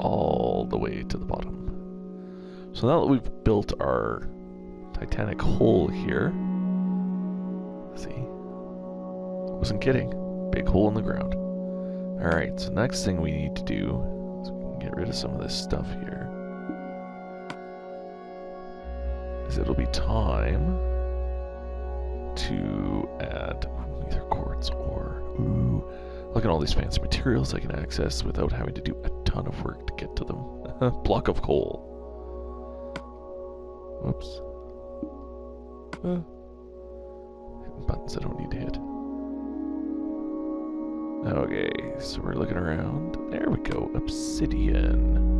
all the way to the bottom. So now that we've built our Titanic hole here, see, wasn't kidding, big hole in the ground. Alright, so next thing we need to do is get rid of some of this stuff here. Is it'll be time to add either quartz or, ooh, look at all these fancy materials I can access without having to do a ton of work to get to them. Block of coal. Whoops. Hitting buttons I don't need to hit. Okay, so we're looking around. There we go, obsidian.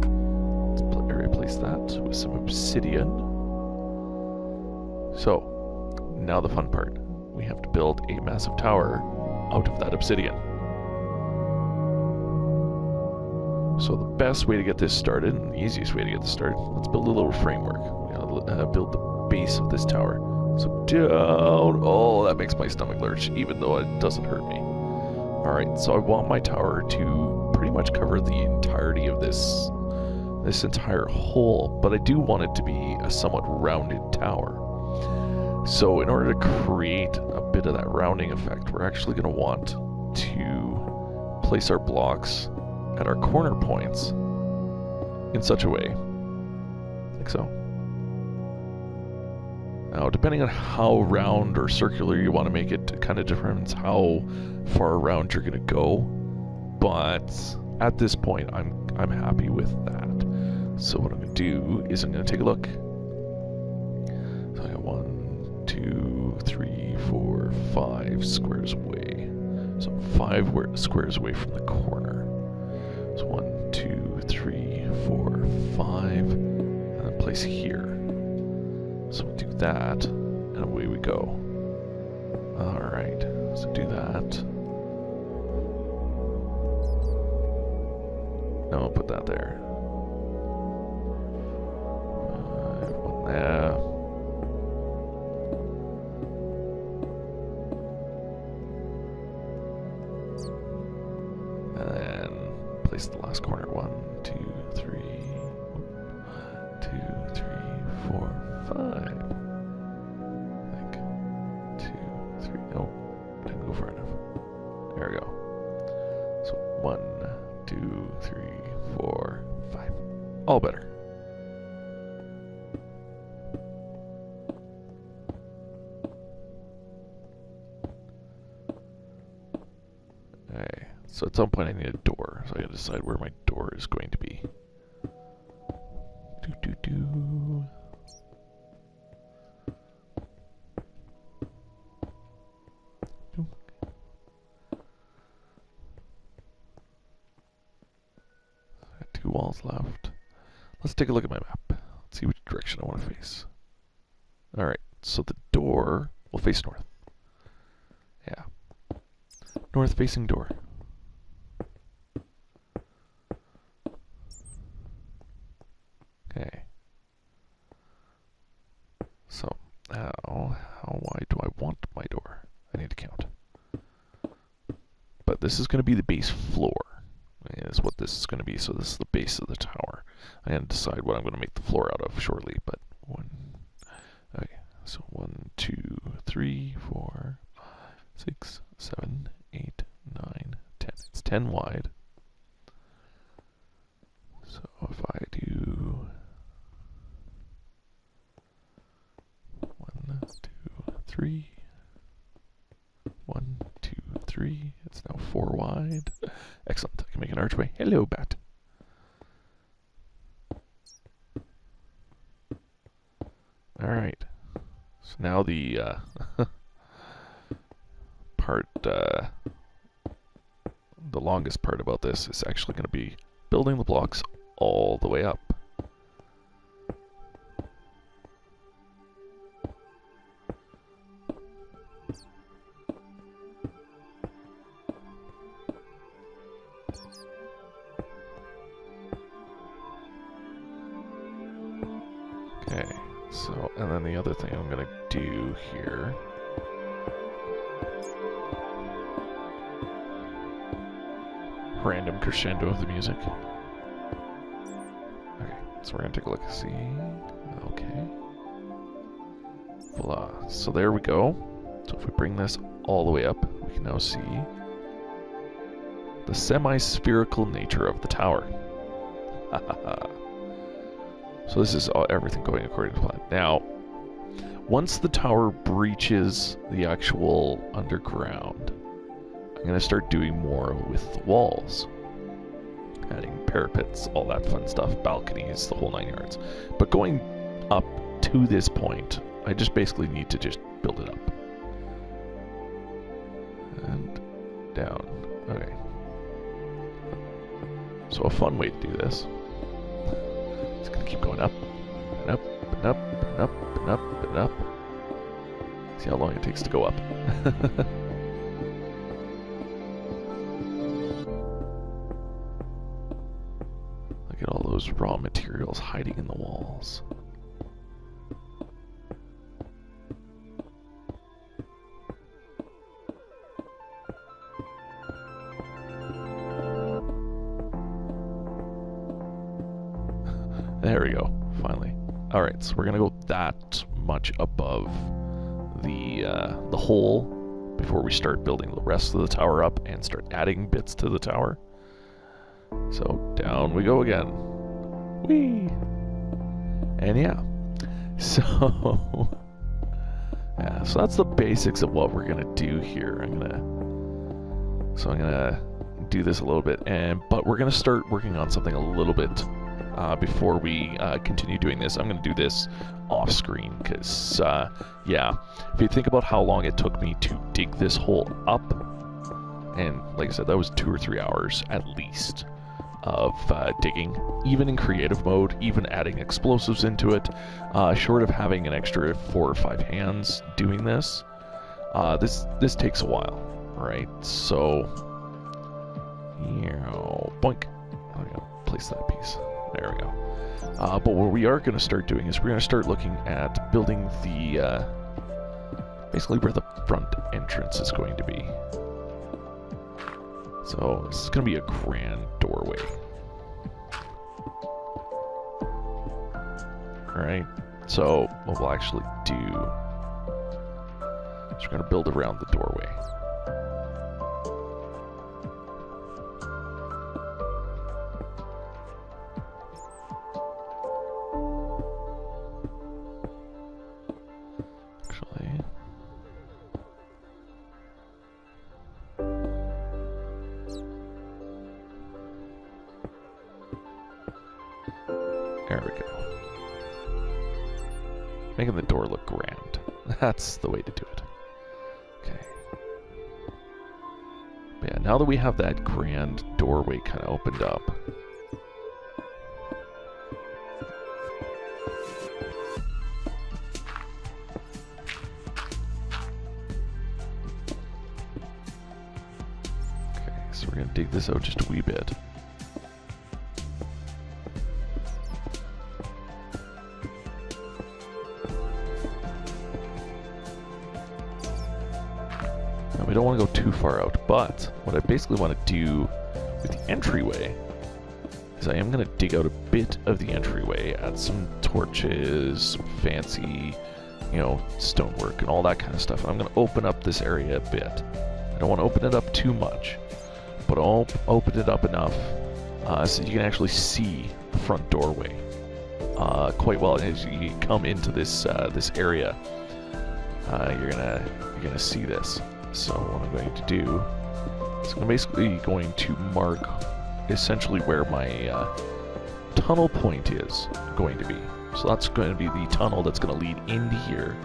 Let's replace that with some obsidian. So, now the fun part. We have to build a massive tower out of that obsidian. So the best way to get this started, and the easiest way to get this started, let's build a little framework. We gotta build the base of this tower. So down, oh, that makes my stomach lurch, even though it doesn't hurt me. Alright, so I want my tower to pretty much cover the entirety of this entire hole, but I do want it to be a somewhat rounded tower. So in order to create a bit of that rounding effect, we're actually going to want to place our blocks at our corner points in such a way, like so. Now, depending on how round or circular you want to make it, it kind of determines how far around you're going to go. But at this point, I'm happy with that. So what I'm going to do is I'm going to take a look. So I got 1, 2, 3, 4, 5 squares away. So 5 squares away from the corner. So 1, 2, 3, 4, 5, and then place here. So we do that, and away we go. Alright, so do that. Now I'll put that there. One there. And then place the last corner. 1, 2, 3, 2, 3, 4, 5. Like 2, 3. Oh, didn't go far enough. There we go. So 1, 2, 3, 4, 5. All better. Okay, so at some point I need a door, so I gotta decide where my door is going to be. Do. Two walls left. Let's take a look at my map. Let's see which direction I want to face. Alright, so the door will face north. Yeah. North facing door. Okay. So, how wide do I want my door? I need to count. But this is going to be the base floor. Is what this is going to be. So this is the base of the tower. I gotta decide what I'm going to make the floor out of shortly. But okay. So 1, 2, 3, 4, 5, 6, 7, 8, 9, 10. It's 10 wide. So if I do 1, 2, 3, 1, 2, 3. It's now 4 wide. Excellent. I can make an archway. Hello, bat. Alright. So now the part, the longest part about this is actually going to be building the blocks all the way up. Okay, so, and then the other thing I'm going to do here random crescendo of the music. So we're gonna take a look and see. Okay. Voila. So there we go. So if we bring this all the way up, we can now see the semi-spherical nature of the tower. So this is everything going according to plan. Now, once the tower breaches the actual underground, I'm going to start doing more with the walls. Adding parapets, all that fun stuff, balconies, the whole 9 yards. But going up to this point, I just basically need to just build it up. And down. Okay. So a fun way to do this. It's going to keep going up, and up, and up, and up, and up, and up. See how long it takes to go up. Look at all those raw materials hiding in the walls. There we go, finally. Alright, so we're gonna go that much above the hole before we start building the rest of the tower up and start adding bits to the tower. So down we go again. Whee! And yeah. So yeah, so that's the basics of what we're gonna do here. I'm gonna do this a little bit, but we're gonna start working on something a little bit before we continue doing this. I'm going to do this off screen because, yeah, if you think about how long it took me to dig this hole up, and like I said, that was 2 or 3 hours at least of digging, even in creative mode, even adding explosives into it, short of having an extra 4 or 5 hands doing this, this takes a while, right? So, boink. I'm going to place that piece. There we go. But what we are going to start doing is we're going to start looking at building the, basically where the front entrance is going to be. So this is going to be a grand doorway. Alright, so what we'll actually do is we're going to build around the doorway. There we go. Making the door look grand. That's the way to do it. Okay. But yeah, now that we have that grand doorway kind of opened up, okay, so we're going to dig this out just a wee bit. We don't want to go too far out, but what I basically want to do with the entryway is I am going to dig out a bit of the entryway, add some torches, some fancy, stonework and all that kind of stuff. I'm going to open up this area a bit. I don't want to open it up too much, but I'll open it up enough so you can actually see the front doorway quite well. As you come into this this area, you're gonna see this. So what I'm going to do is I'm basically going to mark essentially where my tunnel point is going to be. So that's going to be the tunnel that's going to lead into here.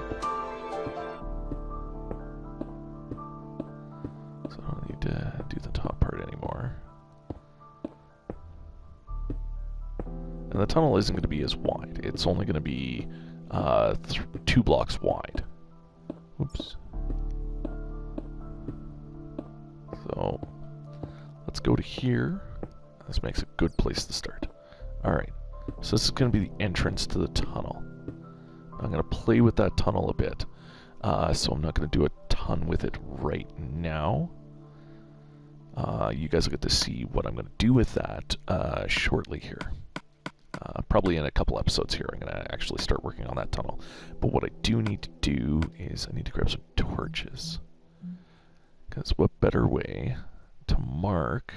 So I don't need to do the top part anymore. And the tunnel isn't going to be as wide. It's only going to be 2 blocks wide. Oops. So let's go to here. This makes a good place to start. Alright, so this is going to be the entrance to the tunnel. I'm going to play with that tunnel a bit. So I'm not going to do a ton with it right now. You guys will get to see what I'm going to do with that shortly here. Probably in a couple episodes here, I'm going to actually start working on that tunnel. But what I do need to do is I need to grab some torches. Because what better way to mark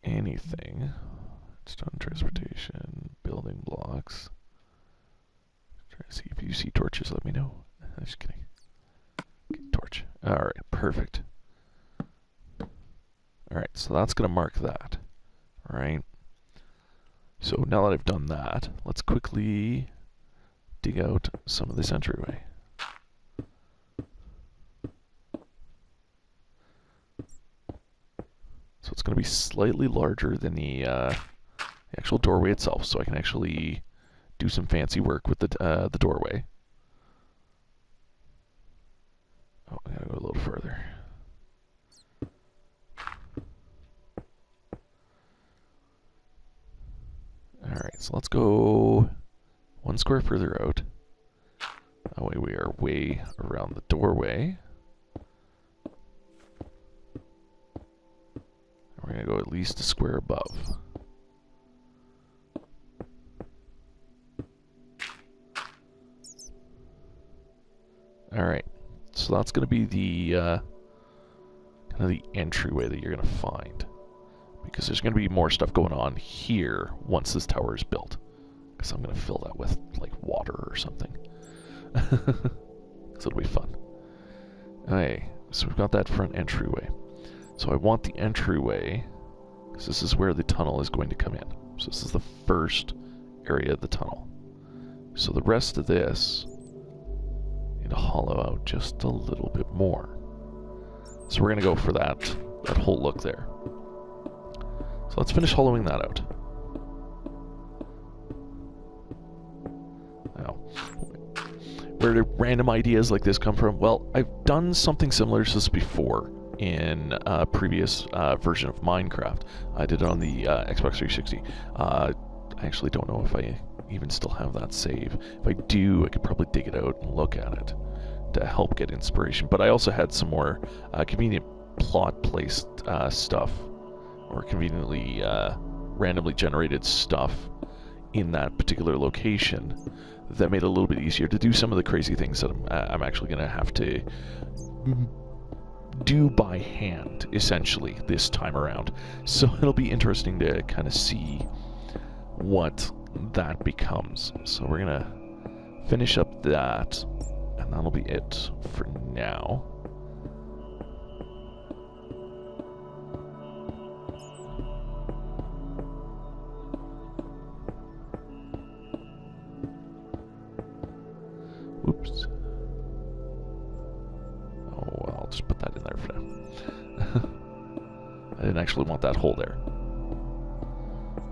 anything? Stone transportation, building blocks. Try to see if you see torches, let me know. I'm just kidding. Okay, torch. Alright, perfect. Alright, so that's going to mark that. Alright. So now that I've done that, let's quickly dig out some of this entryway. So it's going to be slightly larger than the actual doorway itself, so I can actually do some fancy work with the doorway. Oh, I gotta go a little further. Alright, so let's go 1 square further out. That way we are way around the doorway. And we're gonna go at least a square above. Alright, so that's going to be the kind of the entryway that you're going to find. Because there's going to be more stuff going on here once this tower is built. Because I'm going to fill that with, like, water or something. So it'll be fun. Okay, so we've got that front entryway. So I want the entryway, because this is where the tunnel is going to come in. So this is the first area of the tunnel. So the rest of this, to hollow out just a little bit more. So we're going to go for that whole look there. So let's finish hollowing that out. Now, where do random ideas like this come from? Well, I've done something similar to this before in a previous version of Minecraft. I did it on the Xbox 360. I actually don't know if I even still have that save. If I do, I could probably dig it out and look at it to help get inspiration. But I also had some more convenient plot-placed stuff, or conveniently randomly generated stuff in that particular location that made it a little bit easier to do some of the crazy things that I'm actually going to have to do by hand, essentially, this time around. So it'll be interesting to kind of see what that becomes. So we're gonna finish up that, and that'll be it for now. Oops. Oh, well, I'll just put that in there for now. I didn't actually want that hole there.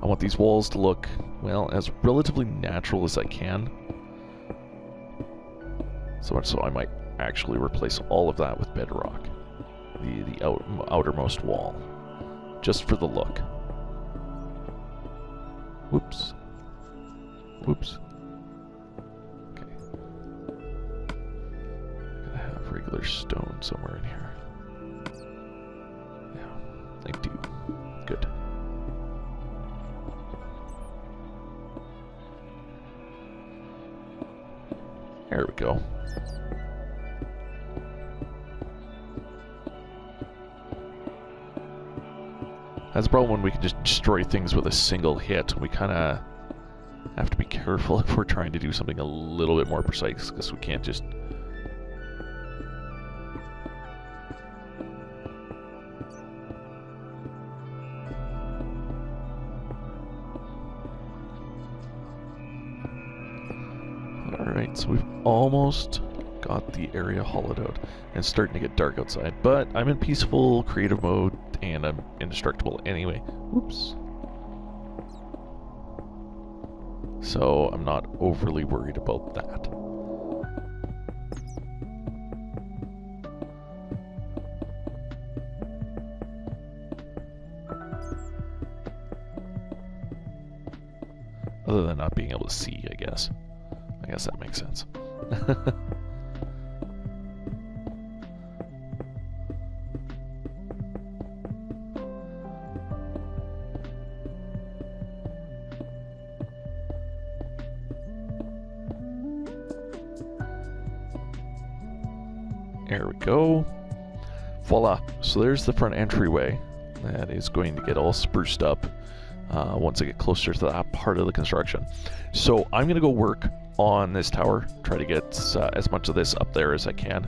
I want these walls to look, well, as relatively natural as I can. So much so I might actually replace all of that with bedrock. The outermost wall. Just for the look. Whoops. Whoops. Okay. Gotta have regular stone somewhere in here. Yeah, I do. Good. There we go. That's a problem when we can just destroy things with a single hit. We kind of have to be careful if we're trying to do something a little bit more precise, because we can't just... Alright, so we've almost got the area hollowed out, and it's starting to get dark outside, but I'm in peaceful creative mode, and I'm indestructible anyway. Oops. So I'm not overly worried about that. Other than not being able to see, I guess. I guess that makes sense. There we go. Voila. So there's the front entryway. That is going to get all spruced up once I get closer to that part of the construction. So I'm going to go work on this tower, try to get as much of this up there as I can.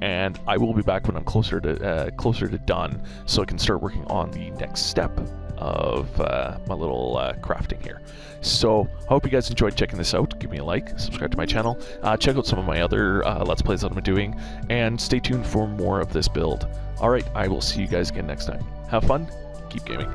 And I will be back when I'm closer to done, so I can start working on the next step of my little crafting here. So I hope you guys enjoyed checking this out. Give me a like, subscribe to my channel, check out some of my other Let's Plays that I'm doing, and stay tuned for more of this build. Alright, I will see you guys again next time. Have fun, keep gaming.